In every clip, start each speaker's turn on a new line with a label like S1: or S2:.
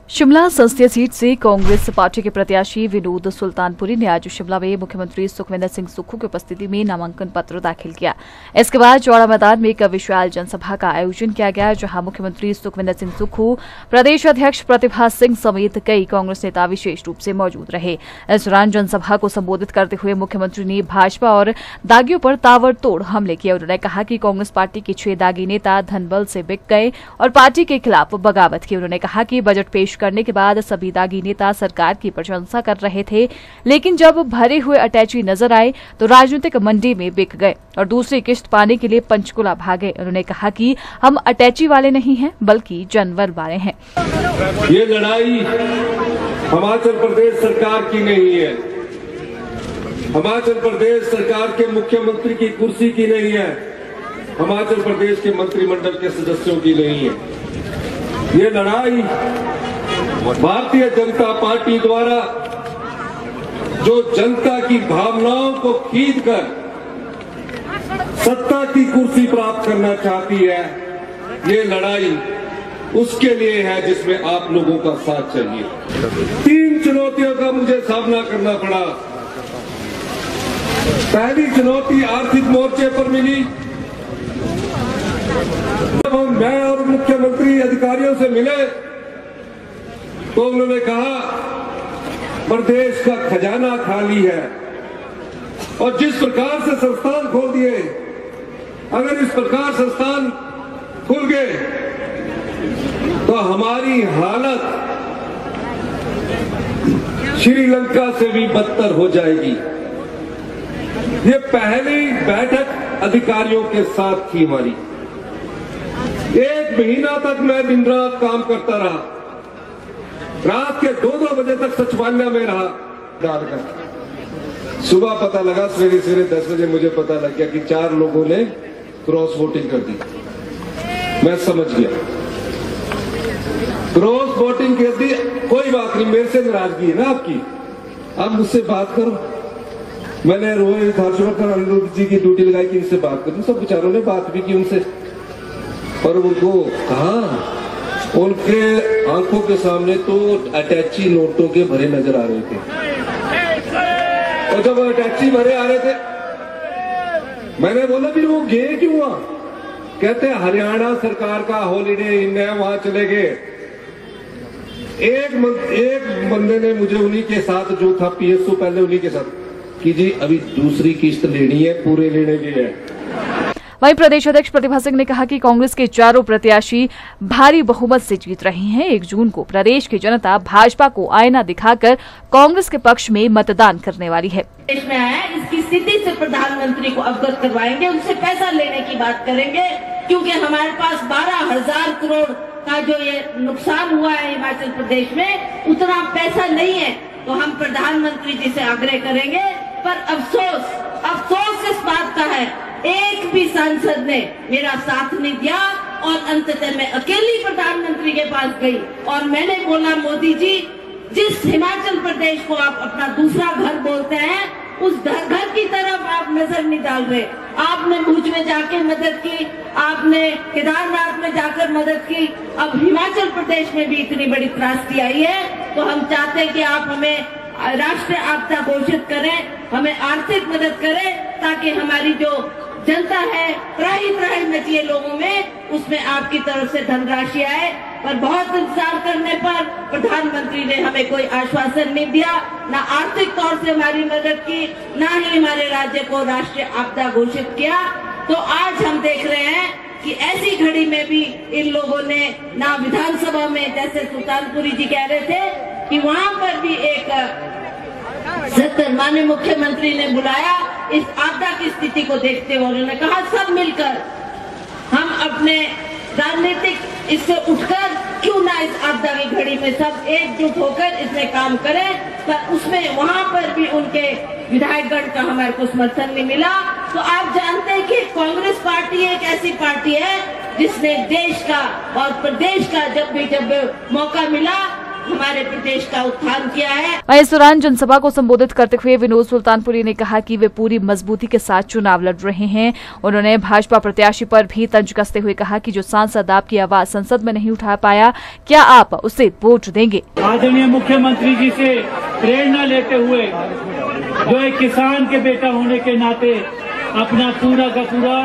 S1: शिमला संसदीय सीट से कांग्रेस पार्टी के प्रत्याशी विनोद सुल्तानपुरी ने आज शिमला में मुख्यमंत्री सुखविंदर सिंह सुक्खू की उपस्थिति में नामांकन पत्र दाखिल किया। इसके बाद चौड़ा मैदान में एक विशाल जनसभा का आयोजन किया गया, जहां मुख्यमंत्री सुखविंदर सिंह सुक्खू, प्रदेश अध्यक्ष प्रतिभा सिंह समेत कई कांग्रेस नेता विशेष रूप से मौजूद रहे। इस दौरान जनसभा को संबोधित करते हुए मुख्यमंत्री ने भाजपा और दागियों पर ताबड़तोड़ हमले किए। उन्होंने कहा कि कांग्रेस पार्टी के 6 दागी नेता धनबल से बिक गए और पार्टी के खिलाफ बगावत की। उन्होंने कहा कि बजट पेश करने के बाद सभी दागी नेता सरकार की प्रशंसा कर रहे थे, लेकिन जब भरे हुए अटैची नजर आए तो राजनीतिक मंडी में बिक गए और दूसरी किश्त पाने के लिए पंचकुला भागे। उन्होंने कहा कि हम अटैची वाले नहीं हैं, बल्कि जानवर वाले हैं।
S2: ये लड़ाई हिमाचल प्रदेश सरकार की नहीं है, हिमाचल प्रदेश सरकार के मुख्यमंत्री की कुर्सी की नहीं है, हिमाचल प्रदेश के मंत्रिमंडल के सदस्यों की नहीं है। ये लड़ाई भारतीय जनता पार्टी द्वारा जो जनता की भावनाओं को खींचकर सत्ता की कुर्सी प्राप्त करना चाहती है, ये लड़ाई उसके लिए है जिसमें आप लोगों का साथ चाहिए। 3 चुनौतियों का मुझे सामना करना पड़ा। पहली चुनौती आर्थिक मोर्चे पर मिली। जब मैं और मुख्यमंत्री अधिकारियों से मिले तो उन्होंने कहा प्रदेश का खजाना खाली है और जिस प्रकार से संस्थान खोल दिए, अगर इस प्रकार संस्थान खुल गए तो हमारी हालत श्रीलंका से भी बदतर हो जाएगी। ये पहली बैठक अधिकारियों के साथ थी हमारी। 1 महीना तक मैं दिन रात काम करता रहा, रात के 2-2 बजे तक सचिवालय में रहा डालकर। सुबह पता लगा, सवेरे 10 बजे मुझे पता लग गया कि 4 लोगों ने क्रॉस वोटिंग कर दी। मैं समझ गया क्रॉस वोटिंग कर दी। कोई बात नहीं, मेरे से नाराजगी है ना आपकी, आप मुझसे बात करो। मैंने रोहित हर्षवर्धन अनिरुद्ध जी की ड्यूटी लगाई कि इनसे बात करूं। सब विचारों ने बात भी की उनसे और उनको कहा, उनके आंखों के सामने तो अटैची नोटों के भरे नजर आ रहे थे और जब अटैची भरे आ रहे थे मैंने बोला भी वो गए क्यों हुआ? कहते हरियाणा सरकार का हॉलीडे इन है, वहां चले गए। एक बंदे ने मुझे उन्हीं के साथ जो था पीएसओ पहले उन्हीं के साथ कि जी अभी दूसरी किश्त लेनी है, पूरे लेने की है।
S1: वहीं प्रदेश अध्यक्ष प्रतिभा सिंह ने कहा कि कांग्रेस के चारों प्रत्याशी भारी बहुमत से जीत रहे हैं। 1 जून को प्रदेश की जनता भाजपा को आईना दिखाकर कांग्रेस के पक्ष में मतदान करने वाली है।
S3: देश में आया, इसकी स्थिति से प्रधानमंत्री को अवगत करवाएंगे, उनसे पैसा लेने की बात करेंगे, क्योंकि हमारे पास 12,000 करोड़ का जो ये नुकसान हुआ है हिमाचल प्रदेश में, उतना पैसा नहीं है। तो हम प्रधानमंत्री जी से आग्रह करेंगे, पर अफसोस इस बात का है एक भी सांसद ने मेरा साथ नहीं दिया और अंततः मैं अकेली प्रधानमंत्री के पास गई और मैंने बोला, मोदी जी, जिस हिमाचल प्रदेश को आप अपना दूसरा घर बोलते हैं, उस घर की तरफ आप नजर नहीं डाल रहे। आपने भुज में जाके मदद की, आपने केदारनाथ में जाकर मदद की, अब हिमाचल प्रदेश में भी इतनी बड़ी त्रासदी आई है। तो हम चाहते हैं कि आप हमें राष्ट्रीय आपदा घोषित करें, हमें आर्थिक मदद करें, ताकि हमारी जो जनता है त्राही मची है लोगों में, उसमें आपकी तरफ से धनराशि आए। पर बहुत इंतजार करने पर प्रधानमंत्री ने हमें कोई आश्वासन नहीं दिया, ना आर्थिक तौर से हमारी मदद की, ना ही हमारे राज्य को राष्ट्रीय आपदा घोषित किया। तो आज हम देख रहे हैं कि ऐसी घड़ी में भी इन लोगों ने ना विधानसभा में, जैसे सुल्तानपुरी जी कह रहे थे कि वहां पर भी एक सत्र माननीय मुख्यमंत्री ने बुलाया इस आपदा की स्थिति को देखते हुए। उन्होंने कहा सब मिलकर हम अपने राजनीतिक इससे उठकर क्यों ना इस आपदा की घड़ी में सब एकजुट होकर इसमें काम करें, पर उसमें वहां पर भी उनके विधायकगण का हमारे को समर्थन नहीं मिला। तो आप जानते हैं कि कांग्रेस पार्टी एक ऐसी पार्टी है जिसने देश का और प्रदेश का जब मौका मिला हमारे प्रदेश का उत्थान किया है।
S1: वहीं इस दौरान जनसभा को संबोधित करते हुए विनोद सुल्तानपुरी ने कहा कि वे पूरी मजबूती के साथ चुनाव लड़ रहे हैं। उन्होंने भाजपा प्रत्याशी पर भी तंज कसते हुए कहा कि जो सांसद आपकी आवाज संसद में नहीं उठा पाया, क्या आप उसे वोट देंगे?
S4: आदरणीय मुख्यमंत्री जी से प्रेरणा लेते हुए जो एक किसान के बेटा होने के नाते अपना पूरा का पूरा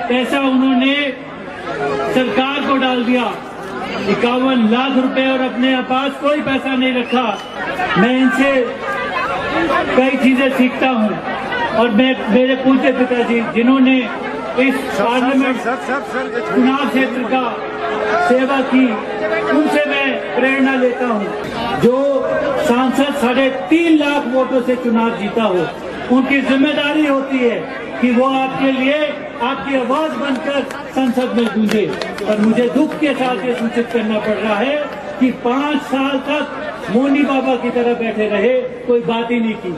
S4: पैसा उन्होंने सरकार को डाल दिया, 51 लाख रुपए, और अपने पास कोई पैसा नहीं रखा। मैं इनसे कई चीजें सीखता हूँ और मेरे पूज्य पिताजी जिन्होंने इस पार्लियामेंट चुनाव क्षेत्र का सेवा की, उनसे मैं प्रेरणा लेता हूँ। जो सांसद 3.5 लाख वोटों से चुनाव जीता हो, उनकी जिम्मेदारी होती है कि वो आपके लिए आपकी आवाज बनकर संसद में गूंजे। पर मुझे दुख के साथ ये सूचित करना पड़ रहा है कि 5 साल तक मोनी बाबा की तरह बैठे रहे, कोई बात ही नहीं की।